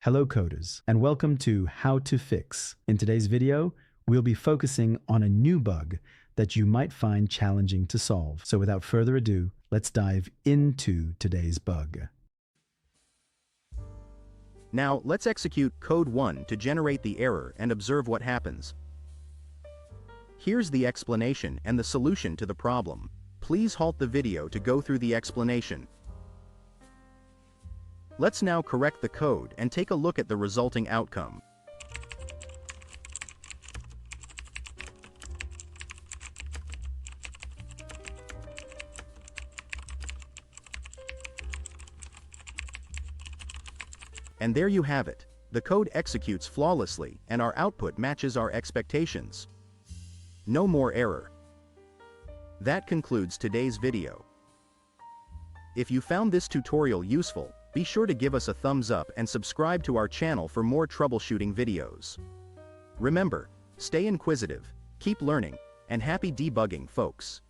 Hello coders, and welcome to How to Fix. In today's video, we'll be focusing on a new bug that you might find challenging to solve. So without further ado, let's dive into today's bug. Now, let's execute code 1 to generate the error and observe what happens. Here's the explanation and the solution to the problem. Please halt the video to go through the explanation. Let's now correct the code and take a look at the resulting outcome. And there you have it. The code executes flawlessly and our output matches our expectations. No more error. That concludes today's video. If you found this tutorial useful, be sure to give us a thumbs up and subscribe to our channel for more troubleshooting videos. Remember, stay inquisitive, keep learning, and happy debugging, folks.